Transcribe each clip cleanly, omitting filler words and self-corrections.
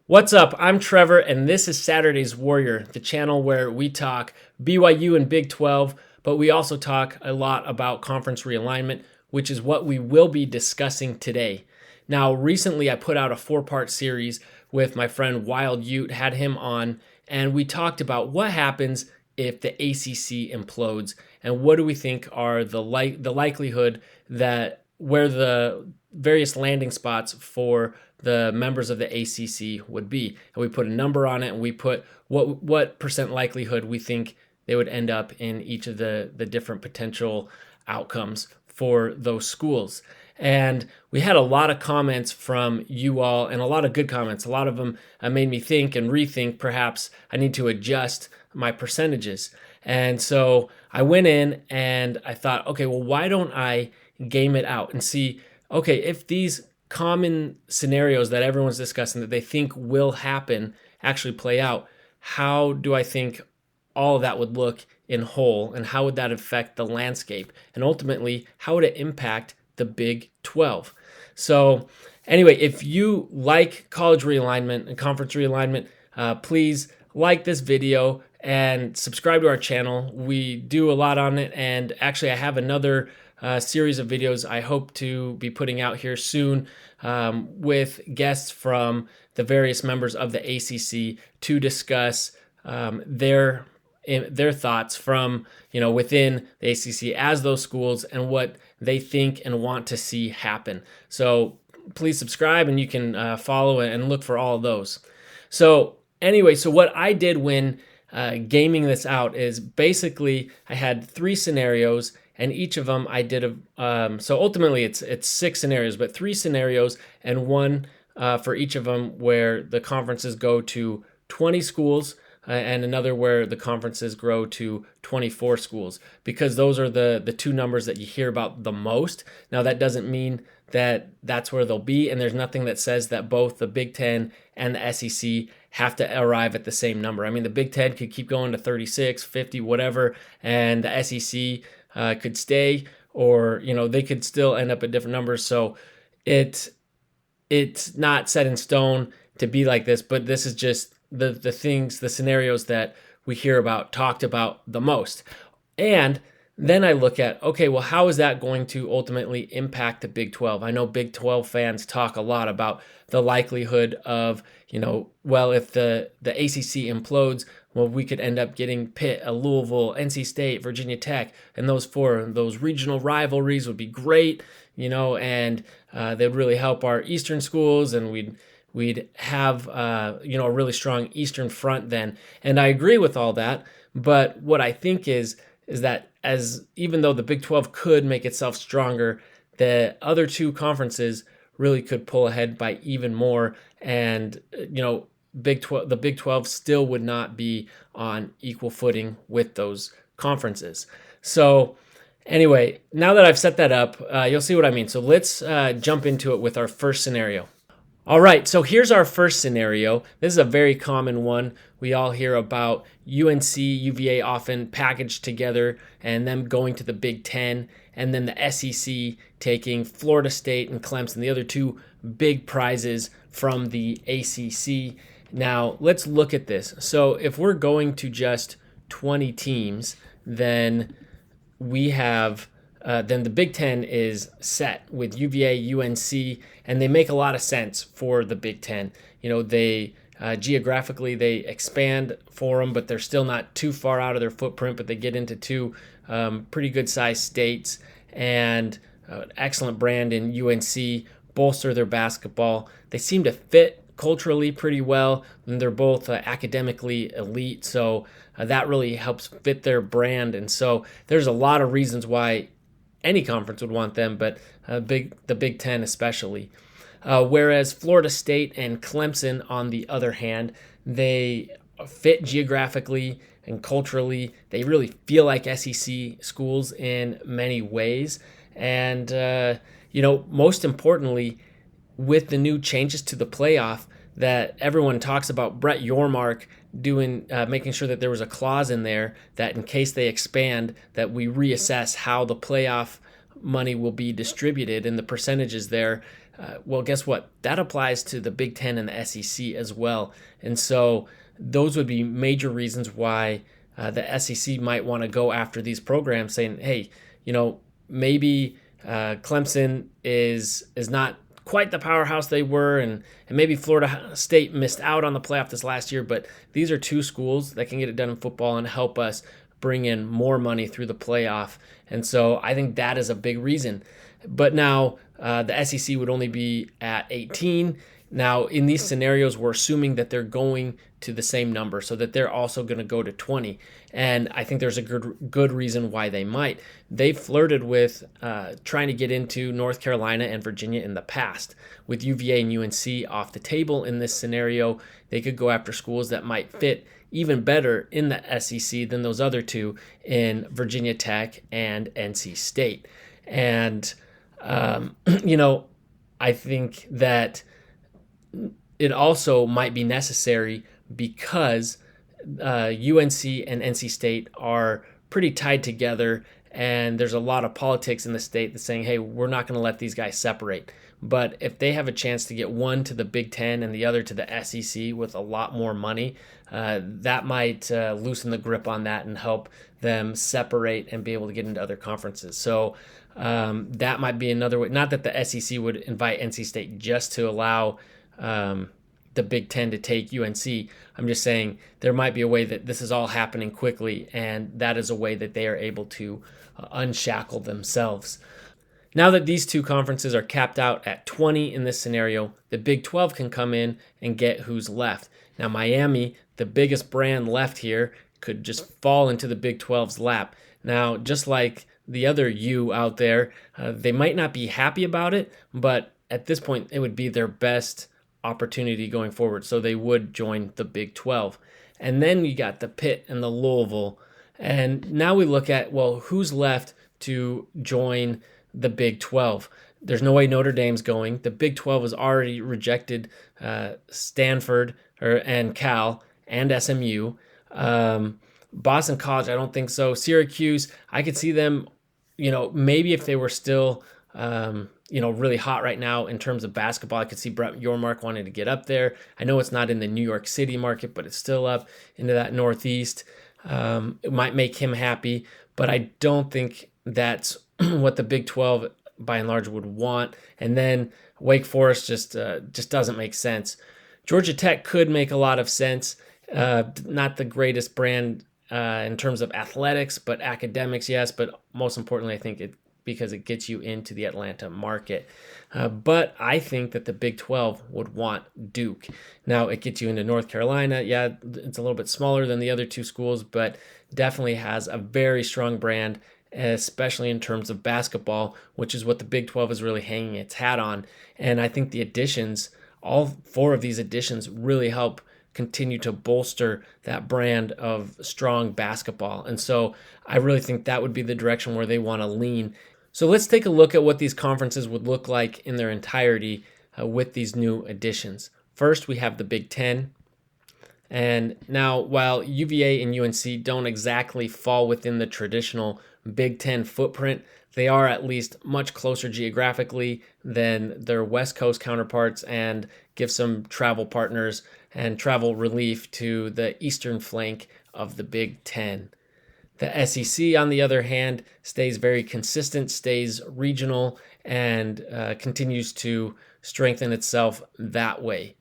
What's up? I'm Trevor, and this is Saturday's Warrior, the channel where we talk BYU and Big 12, but we also talk a lot about conference realignment, which is what we will be discussing today. Now, recently I put out a 4-part series with my friend Wild Ute, had him on, and we talked about what happens if the ACC implodes, and what do we think are the likelihood that where the various landing spots for the members of the ACC would be. And we put a number on it, and we put what percent likelihood we think they would end up in each of the different potential outcomes for those schools. And we had a lot of comments from you all, and a lot of good comments. A lot of them made me think and rethink perhaps I need to adjust my percentages. And so I went in and I thought, okay, well, why don't I game it out and see, okay, if these common scenarios that everyone's discussing that they think will happen actually play out, how do I think all of that would look in whole, and how would that affect the landscape? And ultimately, how would it impact the Big 12? So anyway, if you like college realignment and conference realignment, please like this video and subscribe to our channel. We do a lot on it, and actually I have another series of videos I hope to be putting out here soon with guests from the various members of the ACC to discuss their thoughts from within the ACC as those schools and what they think and want to see happen. So please subscribe, and you can follow and look for all of those. So anyway, so what I did when gaming this out is basically I had 3 scenarios, and each of them I did so ultimately it's 6 scenarios, but 3 scenarios and one for each of them where the conferences go to 20 schools and another where the conferences grow to 24 schools, because those are the 2 numbers that you hear about the most. Now, that doesn't mean that that's where they'll be, and there's nothing that says that both the Big 10 and the SEC have to arrive at the same number. I mean, the Big 10 could keep going to 36, 50, whatever, and the SEC could stay, or they could still end up at different numbers. So it's not set in stone to be like this, but this is just the scenarios that we hear about, talked about the most. And then I look at, okay, well, how is that going to ultimately impact the Big 12? I know Big 12 fans talk a lot about the likelihood of, well, if the ACC implodes, well, we could end up getting Pitt, Louisville, NC State, Virginia Tech, and those regional rivalries would be great, and they'd really help our Eastern schools, and we'd have a really strong Eastern front then. And I agree with all that, but what I think is that even though the Big 12 could make itself stronger, the other 2 conferences really could pull ahead by even more, and the Big 12 still would not be on equal footing with those conferences. So anyway, now that I've set that up, you'll see what I mean. So let's jump into it with our first scenario. All right, so here's our first scenario. This is a very common one. We all hear about UNC, UVA often packaged together, and them going to the Big 10, and then the SEC taking Florida State and Clemson, the other 2 big prizes from the ACC. Now, let's look at this. So if we're going to just 20 teams, then we have then the Big 10 is set with UVA, UNC, and they make a lot of sense for the Big 10. They geographically they expand for them, but they're still not too far out of their footprint, but they get into 2 pretty good-sized states, and excellent brand in UNC, bolster their basketball. They seem to fit culturally pretty well, and they're both academically elite, so that really helps fit their brand. And so there's a lot of reasons why any conference would want them, but the Big 10 especially. Whereas Florida State and Clemson, on the other hand, they fit geographically and culturally. They really feel like SEC schools in many ways. And, most importantly, with the new changes to the playoff that everyone talks about, Brett Yormark making sure that there was a clause in there that in case they expand, that we reassess how the playoff money will be distributed and the percentages there, well, guess what? That applies to the Big Ten and the SEC as well. And so those would be major reasons why the SEC might want to go after these programs, saying, hey, maybe Clemson is not quite the powerhouse they were, and maybe Florida State missed out on the playoff this last year, but these are two schools that can get it done in football and help us bring in more money through the playoff. And so I think that is a big reason. But now the SEC would only be at 18. Now, in these scenarios, we're assuming that they're going to the same number, so that they're also going to go to 20. And I think there's a good reason why they might. They flirted with trying to get into North Carolina and Virginia in the past. With UVA and UNC off the table in this scenario, they could go after schools that might fit even better in the SEC than those other two in Virginia Tech and NC State. And, I think that it also might be necessary because UNC and NC State are pretty tied together, and there's a lot of politics in the state that's saying, hey, we're not going to let these guys separate. But if they have a chance to get one to the Big Ten and the other to the SEC with a lot more money, that might loosen the grip on that and help them separate and be able to get into other conferences. So that might be another way. Not that the SEC would invite NC State just to allow the Big Ten to take UNC. I'm just saying there might be a way that this is all happening quickly, and that is a way that they are able to unshackle themselves. Now that these two conferences are capped out at 20 in this scenario, the Big 12 can come in and get who's left. Now, Miami, the biggest brand left here, could just fall into the Big 12's lap. Now, just like the other U out there, they might not be happy about it, but at this point, it would be their best opportunity going forward. So they would join the Big 12. And then you got the Pitt and the Louisville. And now we look at, well, who's left to join the Big 12? There's no way Notre Dame's going. The Big 12 has already rejected Stanford and Cal and SMU. Boston College, I don't think so. Syracuse, I could see them, maybe if they were still, really hot right now in terms of basketball. I could see Brett Yormark wanting to get up there. I know it's not in the New York City market, but it's still up into that Northeast. It might make him happy, but I don't think that's what the Big 12 by and large would want. And then Wake Forest just doesn't make sense. Georgia Tech could make a lot of sense. Not the greatest brand in terms of athletics, but academics, yes. But most importantly, I think because it gets you into the Atlanta market. But I think that the Big 12 would want Duke. Now, it gets you into North Carolina. Yeah, it's a little bit smaller than the other two schools, but definitely has a very strong brand, especially in terms of basketball, which is what the Big 12 is really hanging its hat on. And I think the additions, all four of these additions, really help continue to bolster that brand of strong basketball. And so I really think that would be the direction where they want to lean. So let's take a look at what these conferences would look like in their entirety with these new additions. First, we have the Big Ten. And now, while UVA and UNC don't exactly fall within the traditional Big Ten footprint, they are at least much closer geographically than their West Coast counterparts and give some travel partners and travel relief to the eastern flank of the Big Ten. The SEC, on the other hand, stays very consistent, stays regional, and continues to strengthen itself that way.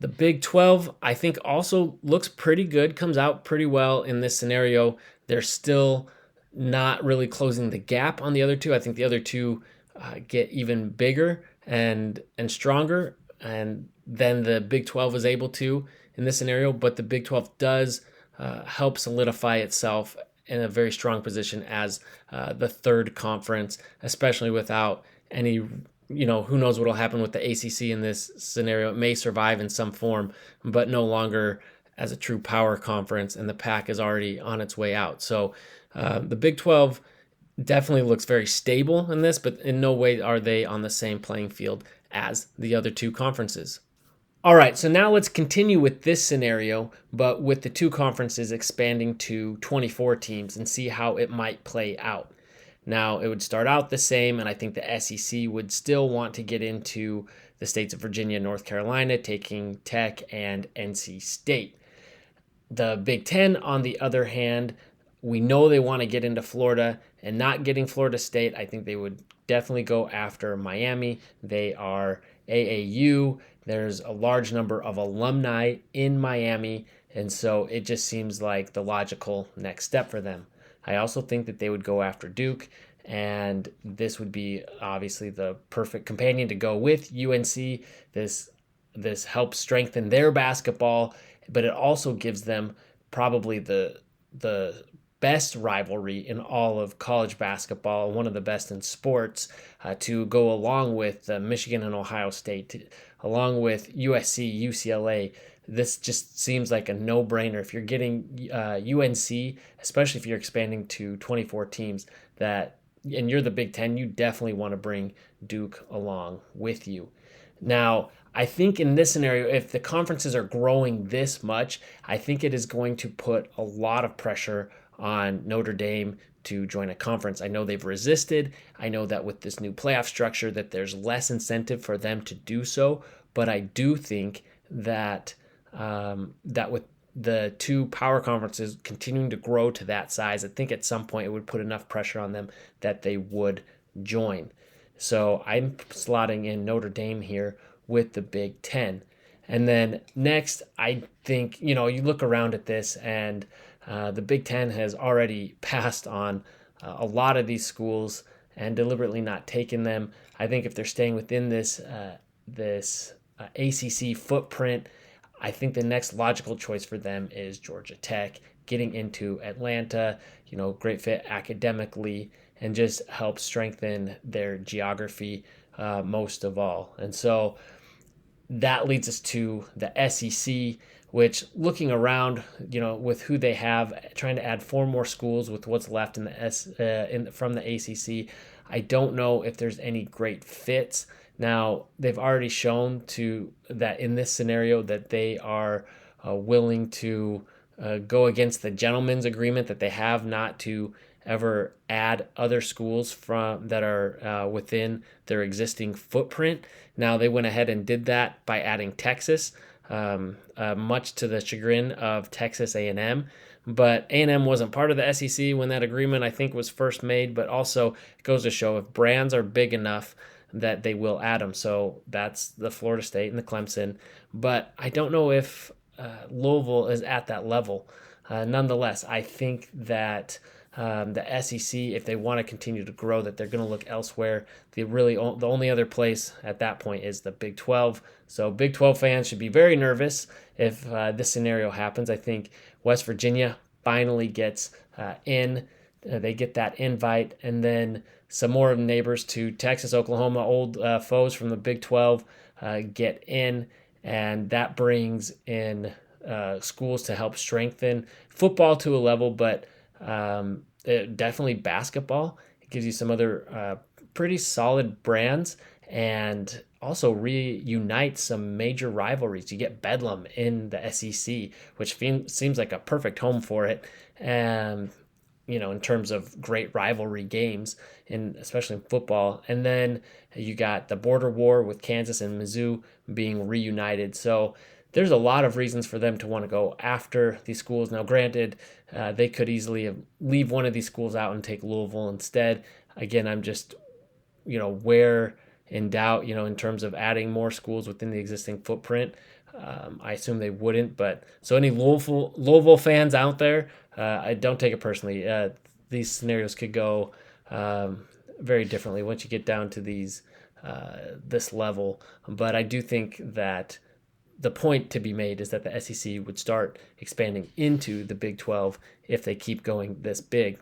The Big 12, I think, also looks pretty good, comes out pretty well in this scenario. They're still not really closing the gap on the other two. I think the other two get even bigger and stronger, and then the Big 12 is able to in this scenario, but the Big 12 does help solidify itself in a very strong position as the third conference, especially without any, who knows what will happen with the ACC in this scenario. It may survive in some form, but no longer as a true power conference, and the Pac is already on its way out. So the Big 12 definitely looks very stable in this, but in no way are they on the same playing field as the other two conferences. All right, so now let's continue with this scenario, but with the two conferences expanding to 24 teams and see how it might play out. Now, it would start out the same, and I think the SEC would still want to get into the states of Virginia, North Carolina, taking Tech and NC State. The Big Ten, on the other hand, we know they want to get into Florida, and not getting Florida State, I think they would definitely go after Miami. They are AAU. There's a large number of alumni in Miami, and so it just seems like the logical next step for them. I also think that they would go after Duke, and this would be obviously the perfect companion to go with UNC. This helps strengthen their basketball, but it also gives them probably the best rivalry in all of college basketball, one of the best in sports, to go along with Michigan and Ohio State, along with USC, UCLA. This just seems like a no-brainer. If you're getting UNC, especially if you're expanding to 24 teams, and you're the Big Ten, you definitely want to bring Duke along with you. Now, I think in this scenario, if the conferences are growing this much, I think it is going to put a lot of pressure on Notre Dame to join a conference. I know they've resisted. I know that with this new playoff structure that there's less incentive for them to do so, but I do think that that with the two power conferences continuing to grow to that size, I think at some point it would put enough pressure on them that they would join. So I'm slotting in Notre Dame here with the Big Ten. And then next, I think, you look around at this, and the Big Ten has already passed on a lot of these schools and deliberately not taken them. I think if they're staying within this ACC footprint, I think the next logical choice for them is Georgia Tech, getting into Atlanta, great fit academically, and just help strengthen their geography most of all. And so that leads us to the SEC, which, looking around, with who they have, trying to add 4 more schools with what's left in the from the ACC, I don't know if there's any great fits. Now, they've already shown that in this scenario that they are willing to go against the gentleman's agreement that they have not to ever add other schools that are within their existing footprint. Now, they went ahead and did that by adding Texas, much to the chagrin of Texas A&M. But A&M wasn't part of the SEC when that agreement, I think, was first made. But also, it goes to show if brands are big enough that they will add them. So that's the Florida State and the Clemson. But I don't know if Louisville is at that level. Nonetheless, I think that the SEC, if they want to continue to grow, that they're going to look elsewhere. The only other place at that point is the Big 12. So Big 12 fans should be very nervous if this scenario happens. I think West Virginia finally gets in. They get that invite, and then some more neighbors to Texas, Oklahoma, old foes from the Big 12 get in, and that brings in schools to help strengthen football to a level, but definitely basketball. It gives you some other pretty solid brands, and also reunite some major rivalries. You get Bedlam in the SEC, which seems like a perfect home for it. And in terms of great rivalry games, especially in football. And then you got the border war with Kansas and Mizzou being reunited. So there's a lot of reasons for them to want to go after these schools. Now, granted, they could easily leave one of these schools out and take Louisville instead. Again, I'm just, where in doubt, in terms of adding more schools within the existing footprint. I assume they wouldn't, but so any Louisville fans out there, I don't take it personally. These scenarios could go very differently once you get down to this level. But I do think that the point to be made is that the SEC would start expanding into the Big 12 if they keep going this big.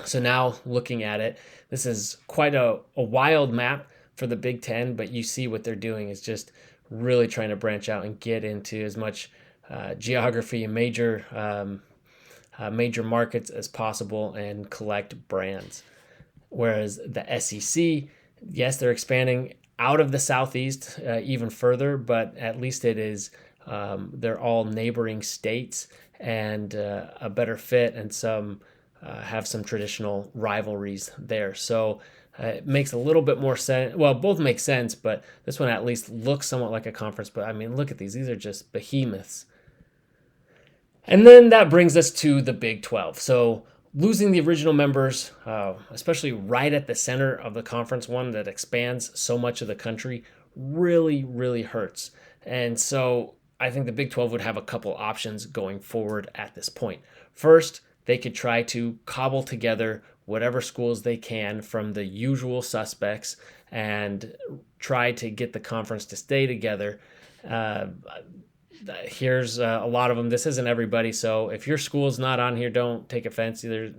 So now looking at it, this is quite a wild map for the Big 10, but you see what they're doing is just really trying to branch out and get into as much geography and major markets as possible and collect brands. Whereas the SEC, yes, they're expanding out of the Southeast even further, but at least it is they're all neighboring states and a better fit and some have some traditional rivalries there. So it makes a little bit more sense. Well, both make sense, but this one at least looks somewhat like a conference. But I mean, look at these. These are just behemoths. And then that brings us to the Big 12. So losing the original members, especially right at the center of the conference, one that expands so much of the country, really, really hurts. And so I think the Big 12 would have a couple options going forward at this point. First, they could try to cobble together whatever schools they can from the usual suspects and try to get the conference to stay together. Here's a lot of them. This isn't everybody, so if your school's not on here, don't take offense. Either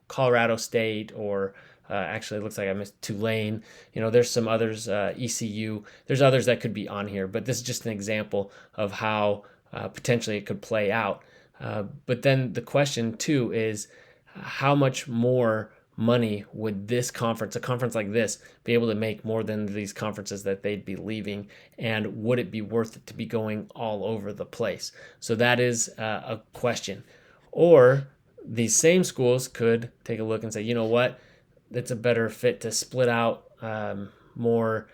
Colorado State or actually it looks like I missed Tulane. There's some others, ECU. There's others that could be on here, but this is just an example of how potentially it could play out. But then the question too is how much more money would this conference, a conference like this, be able to make more than these conferences that they'd be leaving? And would it be worth it to be going all over the place? So that is a question. Or these same schools could take a look and say, you know what, it's a better fit to split out more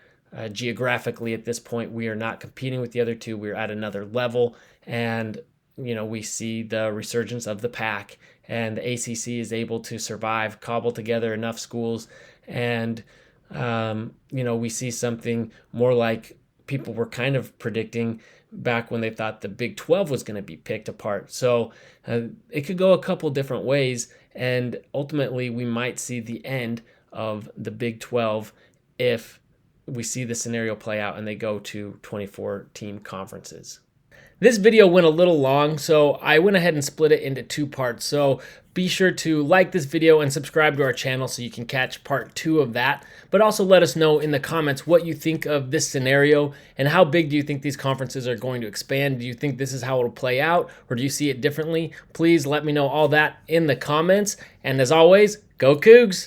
geographically at this point. We are not competing with the other two. We're at another level. And we see the resurgence of the Pac, and the ACC is able to survive, cobble together enough schools, and we see something more like people were kind of predicting back when they thought the Big 12 was going to be picked apart. So it could go a couple different ways, and ultimately we might see the end of the Big 12 if we see the scenario play out and they go to 24-team conferences. This video went a little long, so I went ahead and split it into 2 parts. So be sure to like this video and subscribe to our channel so you can catch part 2 of that. But also let us know in the comments what you think of this scenario and how big do you think these conferences are going to expand? Do you think this is how it'll play out, or do you see it differently? Please let me know all that in the comments. And as always, go Cougs!